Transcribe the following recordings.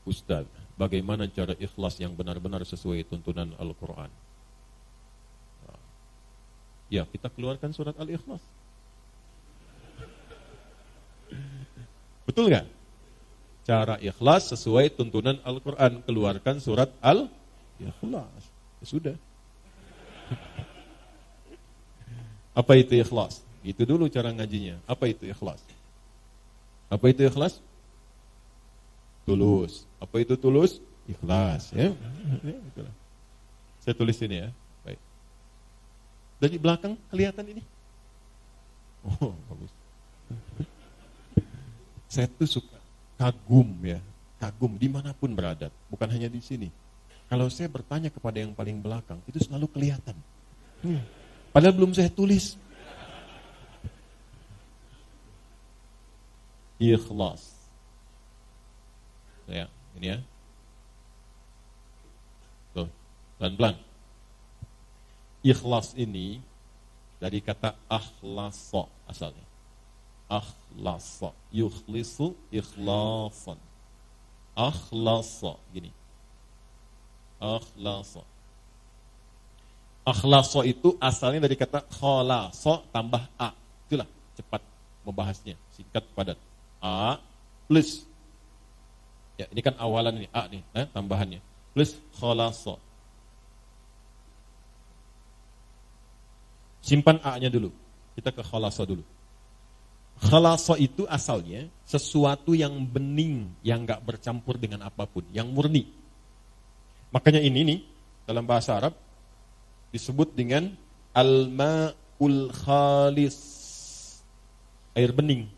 Ustaz, bagaimana cara ikhlas yang benar-benar sesuai tuntunan Al-Quran? Ya, kita keluarkan surat Al-Ikhlas. Betul nggak? Cara ikhlas sesuai tuntunan Al-Quran, keluarkan surat Al-Ikhlas. Ya, sudah. Apa itu ikhlas? Itu dulu cara ngajinya. Apa itu ikhlas? Apa itu ikhlas? Tulus. Apa itu tulus? Ikhlas. Ya. Saya tulis ini ya. Baik. Dari belakang kelihatan ini? Oh, bagus. Saya tuh suka kagum ya. Kagum dimanapun berada. Bukan hanya di sini. Kalau saya bertanya kepada yang paling belakang, itu selalu kelihatan. Padahal belum saya tulis. Ikhlas. Ya, ini ya. Tuh, pelan-pelan. Ikhlas ini dari kata akhlasa asalnya. Akhlasa, yukhlisu ikhlasan. Akhlasa, gini. Akhlasa. Akhlasa itu asalnya dari kata khalasa tambah a. Itulah cepat membahasnya, singkat padat. A plus, ya ini kan awalan ini a nih, tambahannya plus khalasa. Simpan a-nya dulu. Kita ke khalasa dulu. Khalasa itu asalnya sesuatu yang bening, yang enggak bercampur dengan apapun, yang murni. Makanya ini nih dalam bahasa Arab disebut dengan al-ma'ul khalis. Air bening.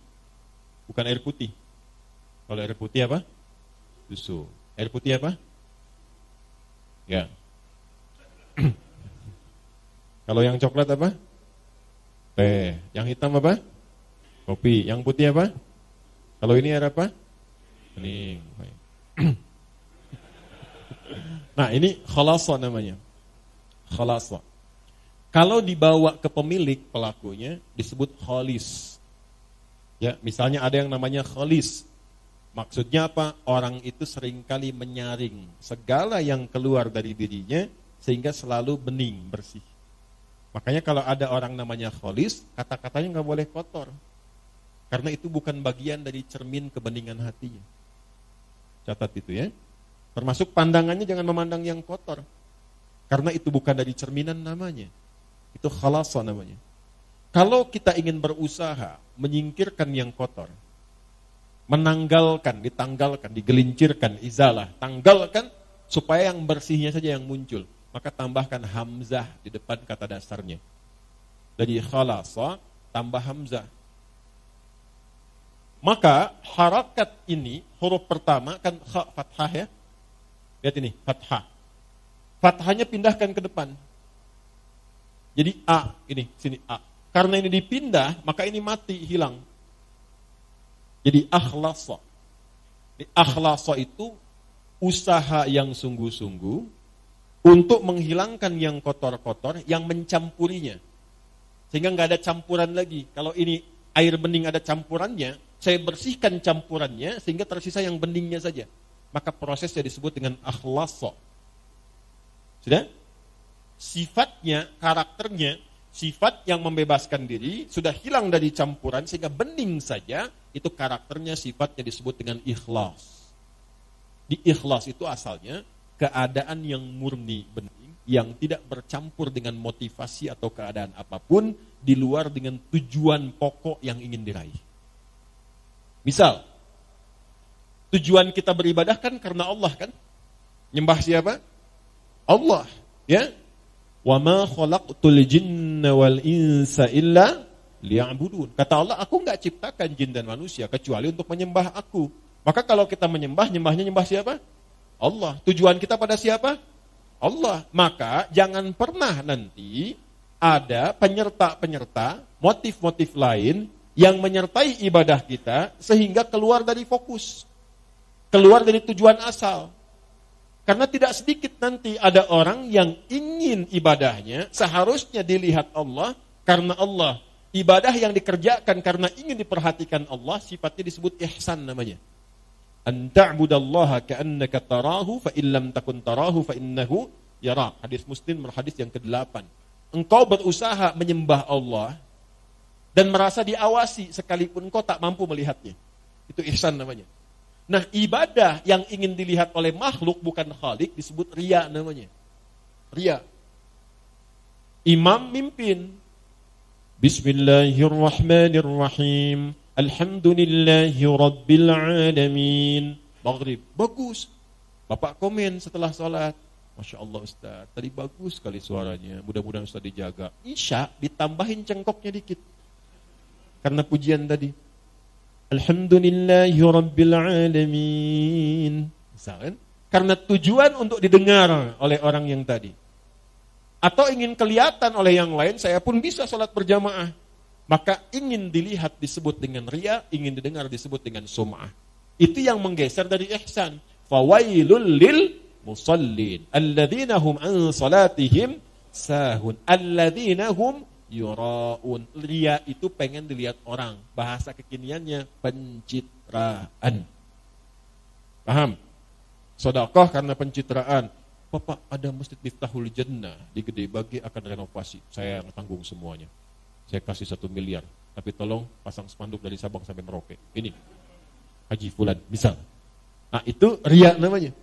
Bukan air putih. Kalau air putih apa? Susu. Air putih apa? Ya. Kalau yang coklat apa? Teh. Yang hitam apa? Kopi. Yang putih apa? Kalau ini air apa? Bening. Nah, ini khalasa namanya. Khalasa. Kalau dibawa ke pemilik pelakunya disebut khalis. Ya, misalnya ada yang namanya khalis. Maksudnya apa? Orang itu seringkali menyaring segala yang keluar dari dirinya sehingga selalu bening, bersih. Makanya kalau ada orang namanya khalis, kata-katanya nggak boleh kotor. Karena itu bukan bagian dari cermin kebeningan hatinya. Catat itu ya. Termasuk pandangannya jangan memandang yang kotor. Karena itu bukan dari cerminan namanya. Itu khalasa namanya. Kalau kita ingin berusaha menyingkirkan yang kotor, menanggalkan, ditanggalkan, digelincirkan, izalah, tanggalkan supaya yang bersihnya saja yang muncul, maka tambahkan hamzah di depan kata dasarnya. Dari khalasa tambah hamzah. Maka harakat ini huruf pertama kan kha fathah ya. Lihat ini, fathah. Fathahnya pindahkan ke depan. Jadi a, ini sini a. Karena ini dipindah, maka ini mati, hilang. Jadi akhlasa. Akhlasa itu usaha yang sungguh-sungguh untuk menghilangkan yang kotor-kotor, yang mencampurinya. Sehingga nggak ada campuran lagi. Kalau ini air bening ada campurannya, saya bersihkan campurannya sehingga tersisa yang beningnya saja. Maka prosesnya disebut dengan akhlasa. Sudah? Sifatnya, karakternya, sifat yang membebaskan diri sudah hilang dari campuran sehingga bening saja, itu karakternya, sifatnya disebut dengan ikhlas. Di ikhlas itu asalnya keadaan yang murni, bening, yang tidak bercampur dengan motivasi atau keadaan apapun di luar dengan tujuan pokok yang ingin diraih. Misal, tujuan kita beribadah kan karena Allah kan? Nyembah siapa? Allah, ya. Wa ma khalaqtul jinna wal insa illa liya'budun. Kata Allah, aku enggak ciptakan jin dan manusia kecuali untuk menyembah aku. Maka kalau kita nyembahnya nyembah siapa? Allah. Tujuan kita pada siapa? Allah. Maka jangan pernah nanti ada penyerta-penyerta, motif-motif lain yang menyertai ibadah kita sehingga keluar dari fokus. Keluar dari tujuan asal. Karena tidak sedikit nanti ada orang yang ingin ibadahnya seharusnya dilihat Allah karena Allah. Ibadah yang dikerjakan karena ingin diperhatikan Allah sifatnya disebut ihsan namanya. An ta'budallaha ka'annaka tarahu fa illam takun tarahu fa innahu yarak. Hadis Muslim, hadis yang ke-8. Engkau berusaha menyembah Allah dan merasa diawasi sekalipun engkau tak mampu melihatnya. Itu ihsan namanya. Nah, ibadah yang ingin dilihat oleh makhluk bukan khalik disebut riya namanya. Riya. Imam mimpin. Bismillahirrahmanirrahim. Alhamdulillahi rabbil alamin. Maghrib. Bagus. Bapak komen setelah sholat. Masya Allah Ustaz, tadi bagus sekali suaranya. Mudah-mudahan Ustaz dijaga. Isya ditambahin cengkoknya dikit. Karena pujian tadi. Alhamdulillahi rabbil alamin. Misalkan, karena tujuan untuk didengar oleh orang yang tadi. Atau ingin kelihatan oleh yang lain, saya pun bisa sholat berjamaah. Maka ingin dilihat disebut dengan riya, ingin didengar disebut dengan sum'ah. Itu yang menggeser dari ihsan. Fawailul lil musallin. Alladzina hum an salatihim sahun. Alladzina hum yura'un. Riya itu pengen dilihat orang. Bahasa kekiniannya pencitraan. Paham? Sedekah karena pencitraan. Bapak, ada Masjid Miftahul Jannah di Gede Bage akan renovasi. Saya yang tanggung semuanya. Saya kasih 1 miliar. Tapi tolong pasang spanduk dari Sabang sampai Merauke. Ini Haji Fulan, misal. Nah, itu riya namanya.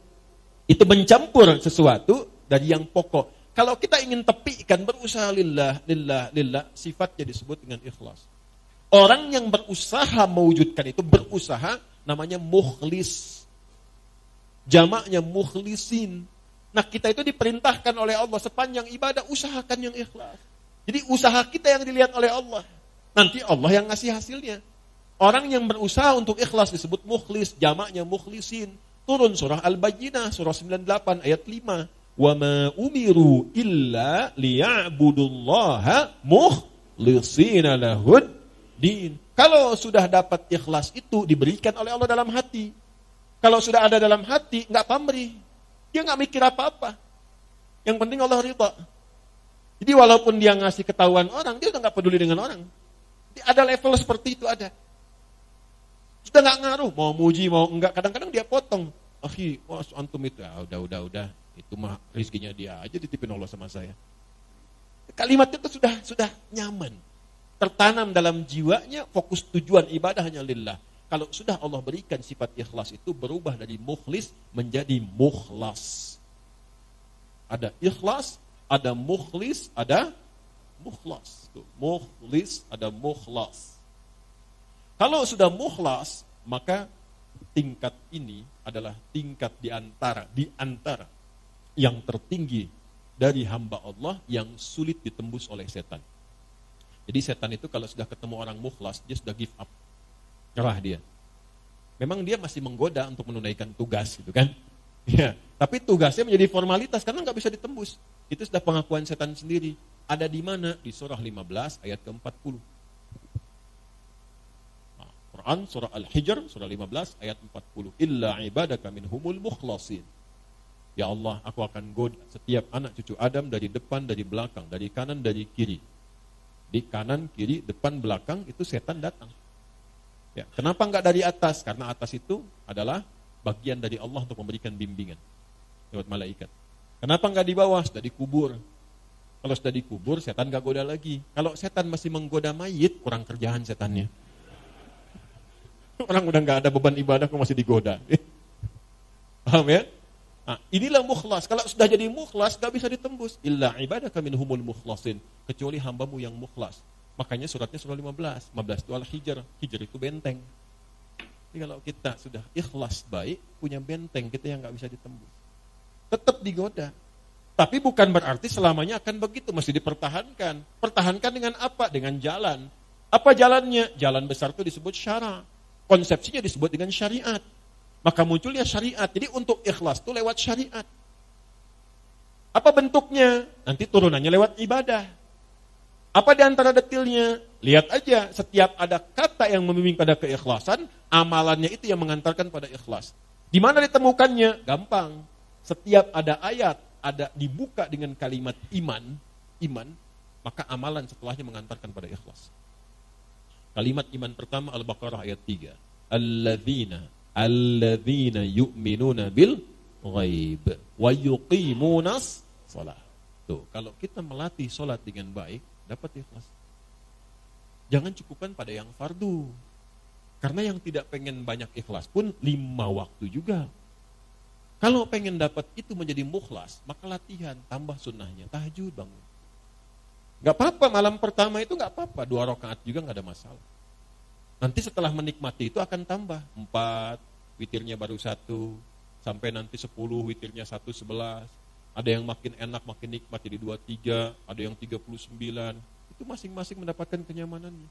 Itu mencampur sesuatu dari yang pokok. Kalau kita ingin tepikan berusaha lillah, sifatnya disebut dengan ikhlas. Orang yang berusaha mewujudkan itu, berusaha namanya mukhlis. Jamaknya mukhlisin. Nah, kita itu diperintahkan oleh Allah sepanjang ibadah, usahakan yang ikhlas. Jadi usaha kita yang dilihat oleh Allah. Nanti Allah yang ngasih hasilnya. Orang yang berusaha untuk ikhlas disebut mukhlis, jamaknya mukhlisin. Turun surah Al-Bayyinah, surah 98 ayat 5. وَمَا أُمِرُوا إِلَّا لِيَعْبُدُوا اللَّهَ مُخْلِصِينَ لَهُ الدِّينَ. Kalau sudah dapat ikhlas itu diberikan oleh Allah dalam hati. Kalau sudah ada dalam hati, enggak pamrih. Dia enggak mikir apa-apa. Yang penting Allah ridha. Jadi walaupun dia ngasih ketahuan orang, dia udah enggak peduli dengan orang. Jadi ada level seperti itu ada. Sudah enggak ngaruh, mau muji mau enggak, kadang-kadang dia potong. Akhi, antum itu udah. Itu mah rezekinya dia aja ditipin Allah sama saya. Kalimat itu sudah nyaman. Tertanam dalam jiwanya, fokus tujuan ibadah hanya lillah. Kalau sudah Allah berikan sifat ikhlas itu berubah dari mukhlis menjadi mukhlas. Ada ikhlas, ada mukhlis, ada mukhlas. Mukhlis, ada mukhlas. Kalau sudah mukhlas, maka tingkat ini adalah tingkat di antara yang tertinggi dari hamba Allah yang sulit ditembus oleh setan. Jadi setan itu kalau sudah ketemu orang mukhlas, dia sudah give up. Nyerah dia. Memang dia masih menggoda untuk menunaikan tugas gitu kan. Ya, tapi tugasnya menjadi formalitas karena nggak bisa ditembus. Itu sudah pengakuan setan sendiri. Ada di mana? Di surah 15 ayat ke-40. Nah, Quran surah Al-Hijr surah 15 ayat 40. Illa ibadaka minhumul mukhlasin. Ya Allah, aku akan goda setiap anak cucu Adam dari depan, dari belakang, dari kanan, dari kiri. Di kanan, kiri, depan, belakang itu setan datang. Ya, kenapa enggak dari atas? Karena atas itu adalah bagian dari Allah untuk memberikan bimbingan lewat malaikat. Kenapa enggak di bawah? Sudah dikubur. Kalau sudah dikubur, setan enggak goda lagi. Kalau setan masih menggoda mayit, kurang kerjaan setannya. Orang udah enggak ada beban ibadah kok masih digoda. Paham ya? Nah, inilah mukhlas. Kalau sudah jadi mukhlas, gak bisa ditembus. Illa ibadaka minhumul mukhlasin. Kecuali hambamu yang mukhlas. Makanya suratnya surah 15. 15 itu Al-Hijr. Hijr itu benteng. Jadi kalau kita sudah ikhlas baik, punya benteng kita yang gak bisa ditembus. Tetap digoda. Tapi bukan berarti selamanya akan begitu. Masih dipertahankan. Pertahankan dengan apa? Dengan jalan. Apa jalannya? Jalan besar itu disebut syara. Konsepsinya disebut dengan syariat. Maka munculnya syariat. Jadi untuk ikhlas itu lewat syariat. Apa bentuknya? Nanti turunannya lewat ibadah. Apa di antara detilnya? Lihat aja, setiap ada kata yang membimbing pada keikhlasan, amalannya itu yang mengantarkan pada ikhlas. Di mana ditemukannya? Gampang. Setiap ada ayat, ada dibuka dengan kalimat iman, maka amalan setelahnya mengantarkan pada ikhlas. Kalimat iman pertama Al-Baqarah ayat 3. Alladzina Alladzina yu'minuna bil ghaib wa yuqimunas shalah. Tuh, kalau kita melatih salat dengan baik, dapat ikhlas. Jangan cukupkan pada yang fardu. Karena yang tidak pengen banyak ikhlas pun 5 waktu juga. Kalau pengen dapat itu menjadi mukhlas, maka latihan, tambah sunnahnya, tahajud bangun. Gak apa-apa, malam pertama itu gak apa-apa, 2 rakaat juga gak ada masalah. Nanti setelah menikmati itu akan tambah 4, witirnya baru 1, sampai nanti 10, witirnya 1, 11. Ada yang makin enak, makin nikmat jadi 2, 3, ada yang 39. Itu masing-masing mendapatkan kenyamanannya.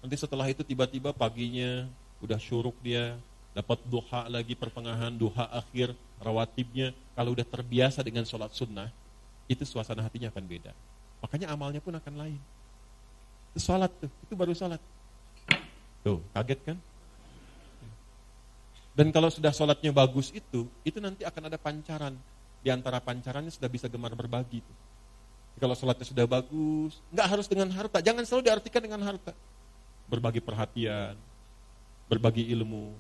Nanti setelah itu tiba-tiba paginya udah syuruk dia, dapat duha lagi pertengahan, duha akhir, rawatibnya. Kalau udah terbiasa dengan sholat sunnah, itu suasana hatinya akan beda. Makanya amalnya pun akan lain. Itu sholat tuh, itu baru sholat. Tuh, kaget kan? Dan kalau sudah sholatnya bagus itu nanti akan ada pancaran. Di antara pancarannya sudah bisa gemar berbagi tuh. Kalau sholatnya sudah bagus, nggak harus dengan harta. Jangan selalu diartikan dengan harta. Berbagi perhatian, berbagi ilmu,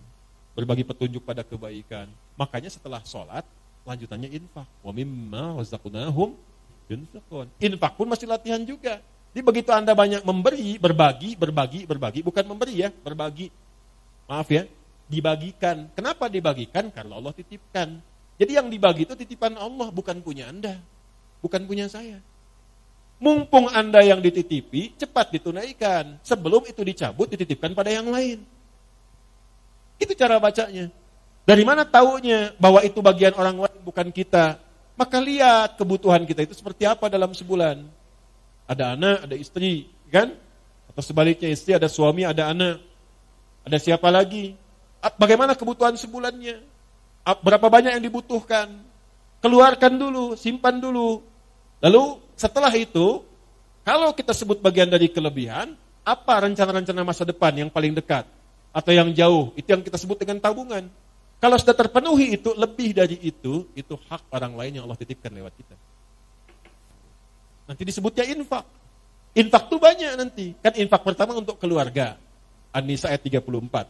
berbagi petunjuk pada kebaikan. Makanya setelah sholat, lanjutannya infak. Wa mimma razaqnahum yunfiqun. Infak pun masih latihan juga. Jadi begitu Anda banyak memberi, berbagi, bukan memberi ya, berbagi. Maaf ya, dibagikan. Kenapa dibagikan? Karena Allah titipkan. Jadi yang dibagi itu titipan Allah, bukan punya Anda, bukan punya saya. Mumpung Anda yang dititipi, cepat ditunaikan. Sebelum itu dicabut, dititipkan pada yang lain. Itu cara bacanya. Dari mana taunya bahwa itu bagian orang lain, bukan kita? Maka lihat kebutuhan kita itu seperti apa dalam sebulan. Ada anak, ada istri, kan? Atau sebaliknya istri, ada suami, ada anak. Ada siapa lagi? Bagaimana kebutuhan sebulannya? Berapa banyak yang dibutuhkan? Keluarkan dulu, simpan dulu. Lalu setelah itu, kalau kita sebut bagian dari kelebihan, apa rencana-rencana masa depan yang paling dekat? Atau yang jauh? Itu yang kita sebut dengan tabungan. Kalau sudah terpenuhi itu, lebih dari itu hak orang lain yang Allah titipkan lewat kita. Nanti disebutnya infak. Infak itu banyak nanti. Kan infak pertama untuk keluarga. An-Nisa ayat 34.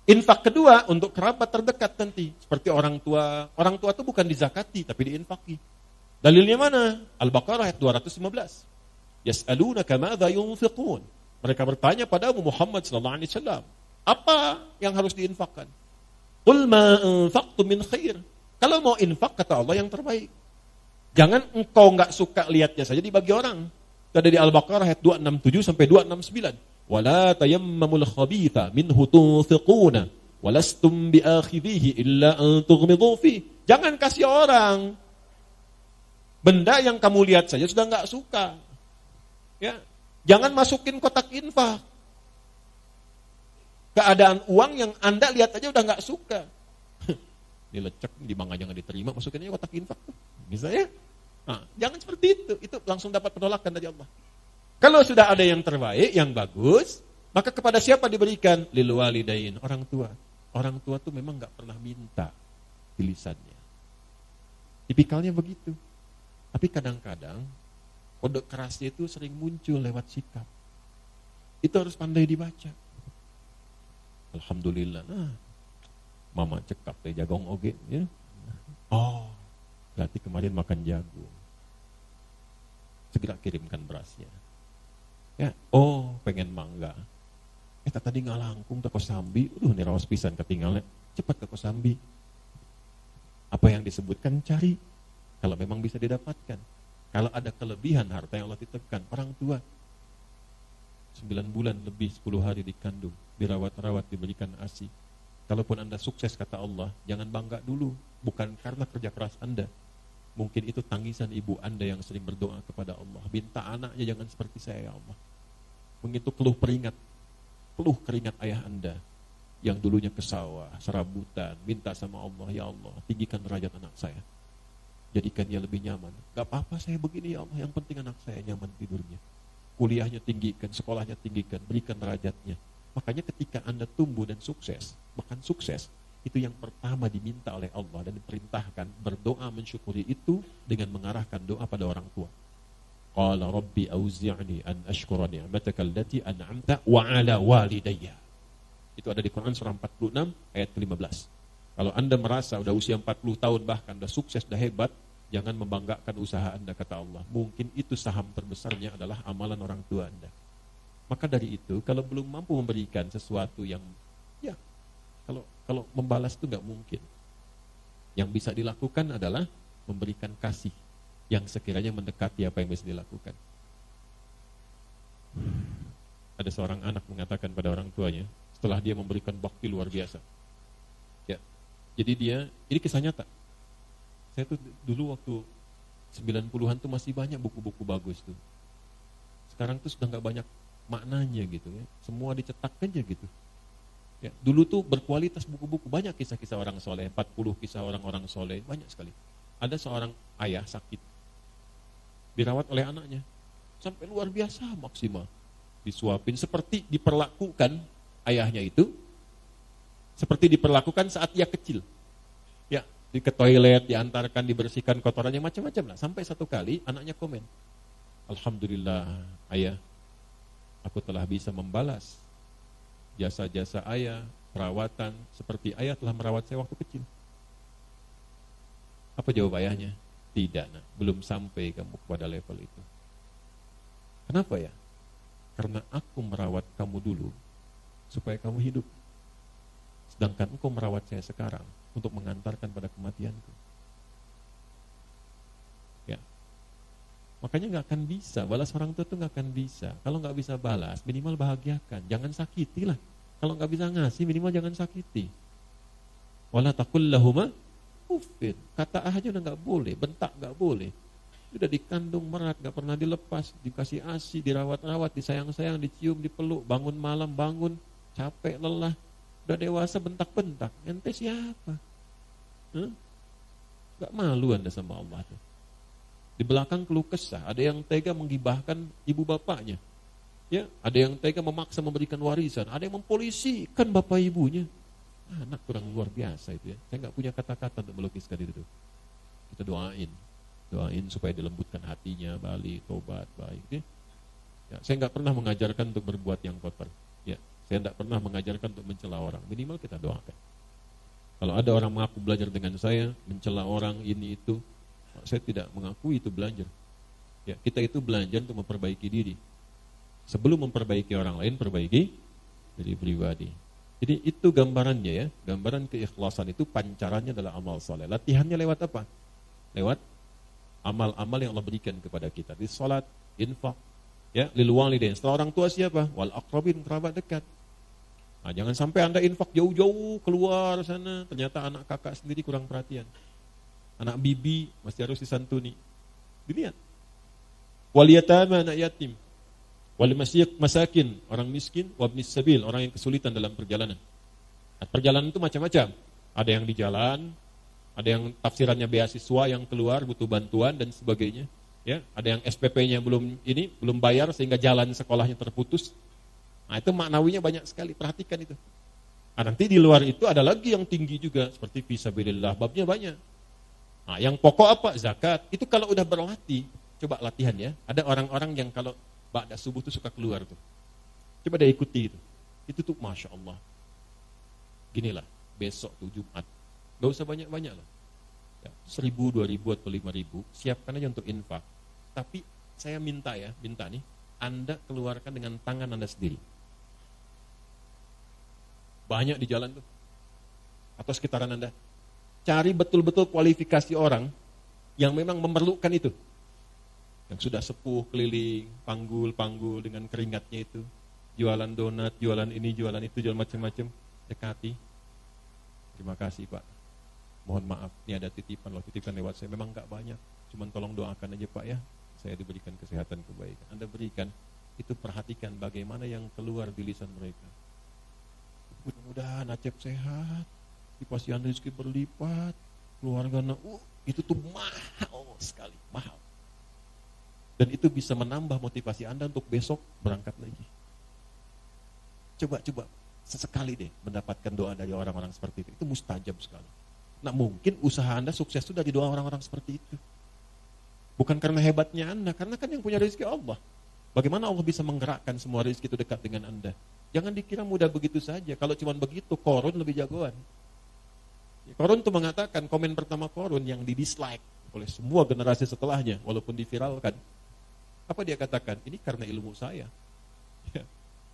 Infak kedua untuk kerabat terdekat nanti. Seperti orang tua. Orang tua itu bukan dizakati, tapi diinfaki. Dalilnya mana? Al-Baqarah ayat 215. Yas'alunaka madza yunfiqun. Mereka bertanya padamu Muhammad sallallahu alaihi wasallam, apa yang harus diinfakkan? Qul ma anfaqtum min khair. Kalau mau infak kata Allah yang terbaik. Jangan engkau enggak suka lihatnya saja dibagi orang. Itu ada di Al-Baqarah ayat 267 sampai 269. Wala tayammamul khabitha minhu tunfiquna walastum biakhidhihi illa an tughmidu fi. Jangan kasih orang benda yang kamu lihat saja sudah enggak suka. Ya, jangan masukin kotak infak. Keadaan uang yang Anda lihat aja udah enggak suka. Dilecek, di bank aja enggak diterima, masukin aja kotak infak tuh. Misalnya, jangan seperti itu. Itu langsung dapat penolakan dari Allah. Kalau sudah ada yang terbaik, yang bagus, maka kepada siapa diberikan? Lil walidain, orang tua. Orang tua tuh memang enggak pernah minta di lisannya. Tipikalnya begitu. Tapi kadang-kadang kode kerasnya itu sering muncul lewat sikap. Itu harus pandai dibaca. Alhamdulillah. Mama cekap teh jagong oge ya. Oh, berarti kemarin makan jagung. Segera kirimkan berasnya. Ya, oh, pengen mangga. Tadi ngalangkung ke Kosambi. Nih rawas pisan ketinggalnya. Cepat ke Kosambi. Apa yang disebutkan cari. Kalau memang bisa didapatkan. Kalau ada kelebihan harta yang Allah titipkan, orang tua 9 bulan lebih 10 hari dikandung, dirawat-rawat, diberikan ASI. Kalaupun Anda sukses kata Allah, jangan bangga dulu, bukan karena kerja keras Anda. Mungkin itu tangisan ibu Anda yang sering berdoa kepada Allah. Minta anaknya jangan seperti saya ya Allah. Mungkin itu keluh keringat ayah Anda yang dulunya ke sawah, serabutan, minta sama Allah, ya Allah, tinggikan derajat anak saya. Jadikan dia lebih nyaman. Gak apa-apa saya begini ya Allah, yang penting anak saya nyaman tidurnya. Kuliahnya tinggikan, sekolahnya tinggikan, berikan derajatnya. Makanya ketika Anda tumbuh dan sukses, bahkan sukses, itu yang pertama diminta oleh Allah dan diperintahkan berdoa mensyukuri itu dengan mengarahkan doa pada orang tua. Qala rabbi auzi'ni an ashkura ni'mataka allati an'amta wa ala walidayya. Itu ada di Quran surah 46 ayat ke-15. Kalau Anda merasa udah usia 40 tahun bahkan udah sukses, udah hebat, jangan membanggakan usaha Anda, kata Allah. Mungkin itu saham terbesarnya adalah amalan orang tua Anda. Maka dari itu, kalau belum mampu memberikan sesuatu yang, ya, kalau membalas itu nggak mungkin. Yang bisa dilakukan adalah memberikan kasih yang sekiranya mendekati apa yang bisa dilakukan. Ada seorang anak mengatakan pada orang tuanya, setelah dia memberikan bakti luar biasa. Ya, jadi dia, ini kisah nyata. Saya tuh dulu waktu 90-an tuh masih banyak buku-buku bagus tuh. Sekarang tuh sudah nggak banyak maknanya gitu ya. Semua dicetak aja gitu. Ya, dulu tuh berkualitas buku-buku, banyak kisah-kisah orang soleh, 40 kisah orang-orang soleh, banyak sekali. Ada seorang ayah sakit, dirawat oleh anaknya, sampai luar biasa maksimal. Disuapin seperti diperlakukan ayahnya itu, seperti diperlakukan saat ia kecil. Ya, ke toilet, diantarkan, dibersihkan kotorannya, macam-macam lah. Sampai satu kali anaknya komen, "Alhamdulillah ayah, aku telah bisa membalas jasa-jasa ayah, perawatan, seperti ayah telah merawat saya waktu kecil." Apa jawab ayahnya? Tidak, nak, belum sampai kamu kepada level itu. Kenapa ya? Karena aku merawat kamu dulu supaya kamu hidup. Sedangkan engkau merawat saya sekarang untuk mengantarkan pada kematianku. Ya. Makanya nggak akan bisa, balas orang tua itu nggak akan bisa. Kalau nggak bisa balas, minimal bahagiakan. Jangan sakiti lah. Kalau nggak bisa ngasih, minimal jangan sakiti. Wala taqul lahuma uffin. Kata aja udah nggak boleh, bentak nggak boleh. Udah dikandung merat, gak pernah dilepas, dikasih ASI, dirawat-rawat, disayang-sayang, dicium, dipeluk, bangun malam, bangun, capek, lelah, udah dewasa bentak-bentak. Ente siapa? Gak malu Anda sama Allah tuh. Di belakang keluh kesah, ada yang tega menggibahkan ibu bapaknya. Ya, ada yang tega memaksa memberikan warisan, ada yang mempolisikan bapak ibunya. Anak kurang luar biasa itu ya. Saya gak punya kata-kata untuk melukiskan itu tuh. Kita doain supaya dilembutkan hatinya, balik, tobat, baik. Ya, saya nggak pernah mengajarkan untuk berbuat yang kotor. Ya, saya nggak pernah mengajarkan untuk mencela orang. Minimal kita doakan. Kalau ada orang mengaku belajar dengan saya, mencela orang ini itu, saya tidak mengakui itu belajar. Ya, kita itu belajar untuk memperbaiki diri. Sebelum memperbaiki orang lain, perbaiki diri pribadi. Jadi itu gambarannya ya, gambaran keikhlasan itu pancarannya adalah amal saleh. Latihannya lewat apa? Lewat amal-amal yang Allah berikan kepada kita. Di salat, infak, ya, lil walidain. Setelah orang tua siapa? Wal aqrabin, kerabat dekat. Nah, jangan sampai Anda infak jauh-jauh keluar sana, ternyata anak kakak sendiri kurang perhatian. Anak bibi masih harus disantuni. Dilihat. Wal yatama, anak yatim. Wal masakin, orang miskin, wabnis sabil, orang yang kesulitan dalam perjalanan. Nah, perjalanan itu macam-macam. Ada yang di jalan, ada yang tafsirannya beasiswa yang keluar butuh bantuan dan sebagainya. Ya, ada yang SPP-nya belum bayar sehingga jalan sekolahnya terputus. Nah, itu maknawinya banyak sekali. Perhatikan itu. Nah, nanti di luar itu ada lagi yang tinggi juga seperti fisabilillah, babnya banyak. Nah, yang pokok apa? Zakat. Itu kalau udah berlatih, coba latihan ya. Ada orang-orang yang kalau ba'da subuh tuh suka keluar tuh. Coba dia ikuti itu. Itu tuh Masya Allah. Ginilah, besok tuh Jumat. Gak usah banyak-banyak lah. Ya, 1.000, 2.000 atau 5.000, siapkan aja untuk infak. Tapi saya minta nih, Anda keluarkan dengan tangan Anda sendiri. Banyak di jalan tuh. Atau sekitaran Anda. Cari betul-betul kualifikasi orang yang memang memerlukan itu. Yang sudah sepuh, keliling, panggul dengan keringatnya itu. Jualan donat, jualan ini, jualan itu, jualan macam-macam. Dekati. Terima kasih Pak. Mohon maaf, ini ada titipan lewat saya. Memang gak banyak, cuman tolong doakan aja Pak ya. Saya diberikan kesehatan, kebaikan. Anda berikan, itu perhatikan bagaimana yang keluar di lisan mereka. Mudah-mudahan Acep sehat, dipasti Anda rezeki berlipat, keluarga itu tuh mahal sekali, mahal. Dan itu bisa menambah motivasi Anda untuk besok berangkat lagi. Coba sesekali deh mendapatkan doa dari orang-orang seperti itu mustajab sekali. Nah, mungkin usaha Anda sukses itu dari doa orang-orang seperti itu. Bukan karena hebatnya Anda, karena kan yang punya rezeki Allah. Bagaimana Allah bisa menggerakkan semua rezeki itu dekat dengan Anda? Jangan dikira mudah begitu saja. Kalau cuma begitu, Korun lebih jagoan. Korun tuh mengatakan, komen pertama Korun yang di-dislike oleh semua generasi setelahnya, walaupun diviralkan. Apa dia katakan? Ini karena ilmu saya. Ya.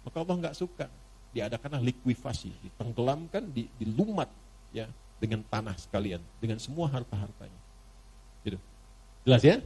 Maka Allah nggak suka. Diadakanlah likuifasi, ditenggelamkan, dilumat ya dengan tanah sekalian, dengan semua harta-hartanya. Gitu. Jelas ya?